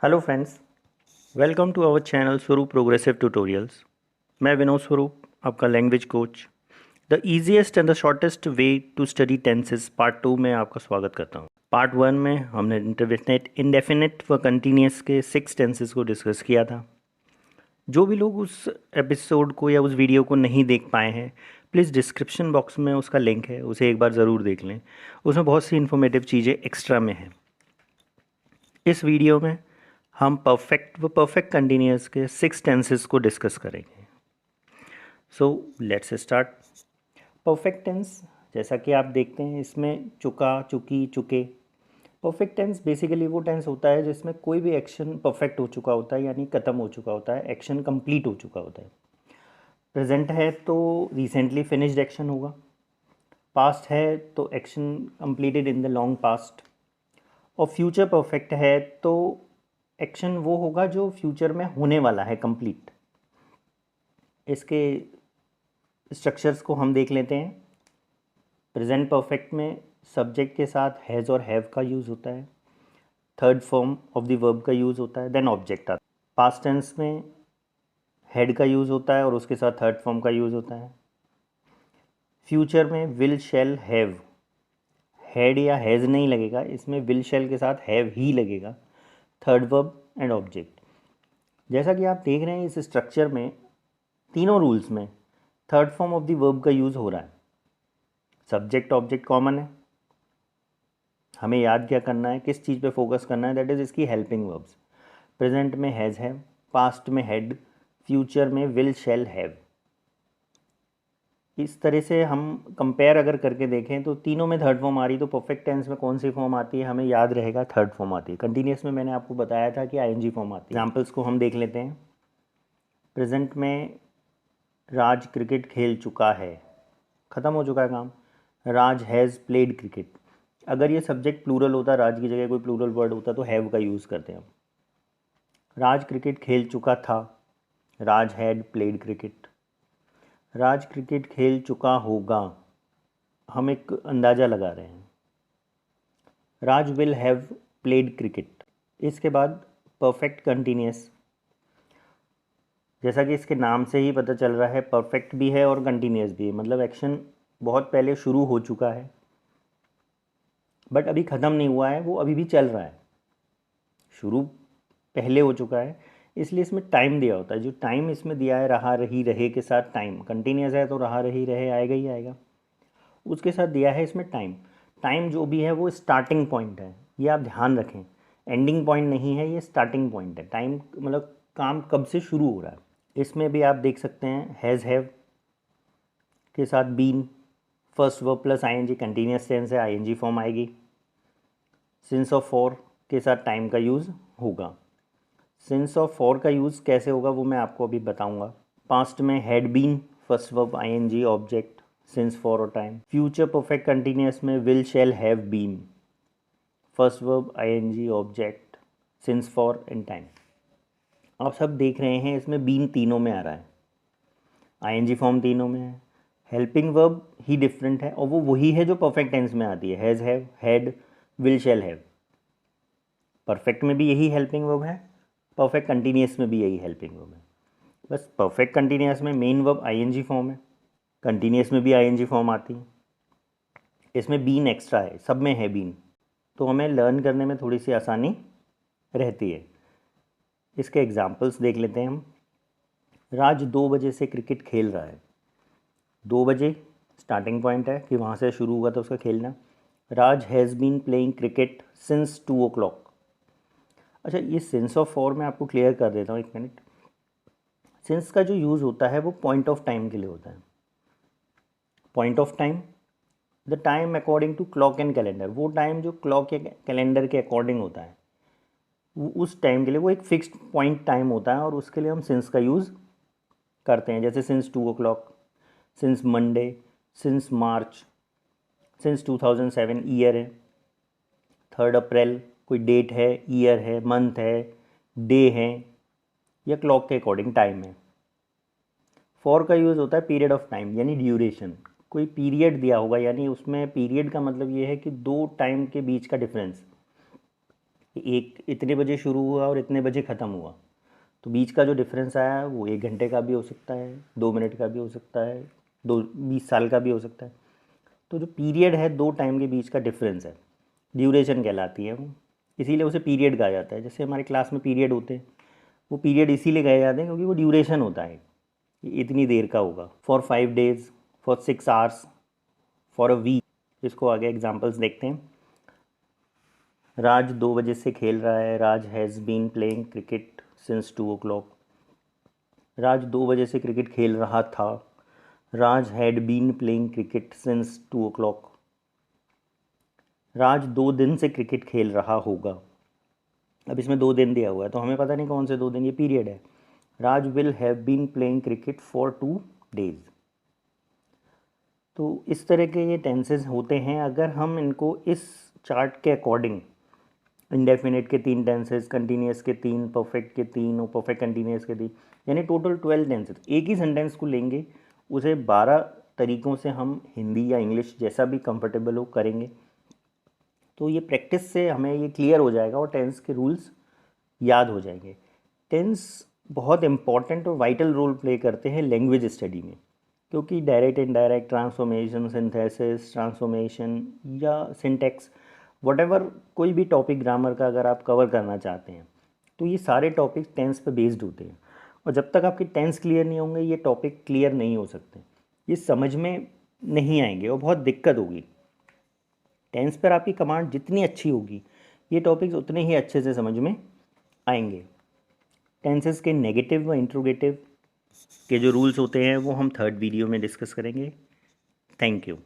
Hello friends, welcome to our channel Swaroop progressive tutorials. मैं विनोद स्वरूप, आपका language coach. The easiest and the shortest way to study tenses part 2 में आपका स्वागत करता हूं। पार्ट 1 में हमने इंडेफिनिट व कंटिन्यूस के 6 टेंसेस को डिस्कस किया था। जो भी लोग उस एपिसोड को या उस वीडियो को नहीं देख पाए हैं, प्लीज़ डिस्क्रिप्शन बॉक्स में उसका लिंक है, उसे एक बार ज़रूर देख लें। उसमें बहुत सी इन्फॉर्मेटिव चीज़ें एक्स्ट्रा में हैं। इस वीडियो में हम परफेक्ट व परफेक्ट कंटिन्यूअस के 6 टेंसेस को डिस्कस करेंगे। So let's start. Perfect tense, जैसा कि आप देखते हैं इसमें चुका, चुकी, चुके। परफेक्ट टेंस बेसिकली वो टेंस होता है जिसमें कोई भी एक्शन परफेक्ट हो चुका होता है, यानी ख़त्म हो चुका होता है, एक्शन कंप्लीट हो चुका होता है। प्रेजेंट है तो रिसेंटली फिनिश्ड एक्शन होगा। पास्ट है तो action completed in the long past. और फ्यूचर परफेक्ट है तो एक्शन वो होगा जो फ्यूचर में होने वाला है कंप्लीट। इसके स्ट्रक्चर्स को हम देख लेते हैं। प्रेजेंट परफेक्ट में सब्जेक्ट के साथ हैज़ और हैव का यूज़ होता है, third form of the verb का यूज़ होता है, देन ऑब्जेक्ट आता है। पास्ट टेंस में हैड का यूज़ होता है और उसके साथ थर्ड फॉर्म का यूज़ होता है। फ्यूचर में विल, शैल, हैव। हैड या हैज़ नहीं लगेगा, इसमें विल शैल के साथ हैव ही लगेगा, थर्ड वर्ब एंड ऑब्जेक्ट। जैसा कि आप देख रहे हैं इस स्ट्रक्चर में तीनों रूल्स में third form of the verb का यूज़ हो रहा है। सब्जेक्ट ऑब्जेक्ट कॉमन है। हमें याद क्या करना है, किस चीज़ पे फोकस करना है, दैट इज़ इसकी हेल्पिंग वर्ब्स। प्रेजेंट में हैज़ हैव, पास्ट में हैड, फ्यूचर में विल शैल हैव। इस तरह से हम कंपेयर अगर करके देखें तो तीनों में थर्ड फॉर्म आ रही, तो परफेक्ट टेंस में कौन सी फॉर्म आती है हमें याद रहेगा, थर्ड फॉर्म आती है। कंटिन्यूस में मैंने आपको बताया था कि आईएनजी फॉर्म आती है। एग्जाम्पल्स को हम देख लेते हैं। प्रेजेंट में राज क्रिकेट खेल चुका है, ख़त्म हो चुका है काम। राज हैज़ प्लेड क्रिकेट। अगर ये सब्जेक्ट प्लूरल होता, राज की जगह कोई प्लूरल वर्ड होता, तो हैव का यूज़ करते हैं हम। राज क्रिकेट खेल चुका था, Raj had played cricket. Raj cricket खेल चुका होगा, हम एक अंदाज़ा लगा रहे हैं। Raj will have played cricket. इसके बाद परफेक्ट कंटिन्यूस, जैसा कि इसके नाम से ही पता चल रहा है, परफेक्ट भी है और कंटिन्यूस भी है। मतलब एक्शन बहुत पहले शुरू हो चुका है बट अभी ख़त्म नहीं हुआ है, वो अभी भी चल रहा है। शुरू पहले हो चुका है, इसलिए इसमें टाइम दिया होता है। जो टाइम इसमें दिया है, रहा, रही, रहे के साथ टाइम। कंटिन्यूस है तो रहा, रही, रहे आएगा ही आएगा। उसके साथ दिया है इसमें टाइम। टाइम जो भी है वो स्टार्टिंग पॉइंट है, ये आप ध्यान रखें। एंडिंग पॉइंट नहीं है, ये स्टार्टिंग पॉइंट है। टाइम मतलब काम कब से शुरू हो रहा है। इसमें भी आप देख सकते हैं हैज़ हैव के साथ been, first verb plus ING, continuous tense है, आईएनजी फॉर्म आएगी। सिंस ऑफ फॉर के साथ टाइम का यूज़ होगा। सिंस ऑफ फॉर का यूज़ कैसे होगा वो मैं आपको अभी बताऊंगा। पास्ट में had been, first verb ING, object since for और टाइम। फ्यूचर परफेक्ट कंटिन्यूस में will shall have been, first verb ING, object since for and time. आप सब देख रहे हैं इसमें बीन तीनों में आ रहा है, आईएनजी फॉर्म तीनों में है। हेल्पिंग वर्ब ही डिफरेंट है और वो वही है जो परफेक्ट टेंस में आती है, has have, had, will shall have. Perfect में भी यही हेल्पिंग वर्ब है, परफेक्ट कंटिन्यूस में भी यही हेल्पिंग वर्ब है। बस परफेक्ट कंटिन्यूस में मेन वर्ब आईएनजी फॉर्म है, कंटिन्यूस में भी आईएनजी फॉर्म आती है। इसमें बीन एक्स्ट्रा है, सब में है बीन, तो हमें लर्न करने में थोड़ी सी आसानी रहती है। इसके एग्जाम्पल्स देख लेते हैं हम। राज 2 बजे से क्रिकेट खेल रहा है। 2 बजे स्टार्टिंग पॉइंट है कि वहाँ से शुरू हुआ था उसका खेलना। Raj has been playing cricket since 2 o'clock। अच्छा, ये सिंस ऑफ फॉर मैं आपको क्लियर कर देता हूँ, एक मिनट। सिंस का जो यूज़ होता है वो पॉइंट ऑफ टाइम के लिए होता है। Point of time, the time according to clock and calendar. वो टाइम जो क्लॉक या कैलेंडर के अकॉर्डिंग होता है, वो उस टाइम के लिए वो एक फिक्स्ड पॉइंट टाइम होता है और उसके लिए हम सिंस का यूज़ करते हैं। जैसे since 2 o'clock, since Monday, since मार्च, सिंस 2007 ईयर है, 3 अप्रैल कोई डेट है, ईयर है, मंथ है, डे है, या क्लॉक के अकॉर्डिंग टाइम है। फॉर का यूज़ होता है पीरियड ऑफ टाइम, यानी ड्यूरेशन। कोई पीरियड दिया होगा, यानी उसमें पीरियड का मतलब ये है कि 2 टाइम के बीच का डिफरेंस। एक इतने बजे शुरू हुआ और इतने बजे ख़त्म हुआ, तो बीच का जो डिफरेंस आया है वो 1 घंटे का भी हो सकता है, 2 मिनट का भी हो सकता है, 20 साल का भी हो सकता है। तो जो पीरियड है, दो टाइम के बीच का डिफरेंस है, ड्यूरेशन कहलाती है वो, इसीलिए उसे पीरियड कहा जाता है। जैसे हमारे क्लास में पीरियड होते हैं, वो पीरियड इसीलिए कहे जाते हैं क्योंकि वो ड्यूरेशन होता है, ये इतनी देर का होगा। For 5 days, for 6 hours, for a week. इसको आगे एग्जांपल्स देखते हैं। राज 2 बजे से खेल रहा है। Raj has been playing cricket since 2 o'clock। Raj 2 बजे से क्रिकेट खेल रहा था। Raj had been playing cricket since 2 o'clock। Raj 2 दिन से क्रिकेट खेल रहा होगा। अब इसमें 2 दिन दिया हुआ है तो हमें पता नहीं कौन से 2 दिन, ये पीरियड है। Raj will have been playing cricket for 2 days। तो इस तरह के ये टेंसेस होते हैं। अगर हम इनको इस चार्ट के अकॉर्डिंग, इंडेफिनिट के 3 टेंसेस, कंटिन्यूस के 3, परफेक्ट के 3 और परफेक्ट कंटिन्यूस के 3, यानी टोटल 12 टेंसेस, एक ही सेंटेंस को लेंगे, उसे 12 तरीक़ों से हम हिंदी या इंग्लिश जैसा भी कंफर्टेबल हो करेंगे, तो ये प्रैक्टिस से हमें ये क्लियर हो जाएगा और टेंस के रूल्स याद हो जाएंगे। टेंस बहुत इंपॉर्टेंट और वाइटल रोल प्ले करते हैं लैंग्वेज स्टडी में, क्योंकि direct indirect, transformation, synthesis, transformation या सिंटेक्स, वटेवर, कोई भी टॉपिक ग्रामर का अगर आप कवर करना चाहते हैं तो ये सारे टॉपिक्स टेंस पे बेस्ड होते हैं। और जब तक आपके टेंस क्लियर नहीं होंगे ये टॉपिक क्लियर नहीं हो सकते, ये समझ में नहीं आएंगे और बहुत दिक्कत होगी। टेंस पर आपकी कमांड जितनी अच्छी होगी ये टॉपिक्स उतने ही अच्छे से समझ में आएंगे। टेंसेस के नेगेटिव व इंट्रोगेटिव के जो रूल्स होते हैं वो हम थर्ड वीडियो में डिस्कस करेंगे। Thank you.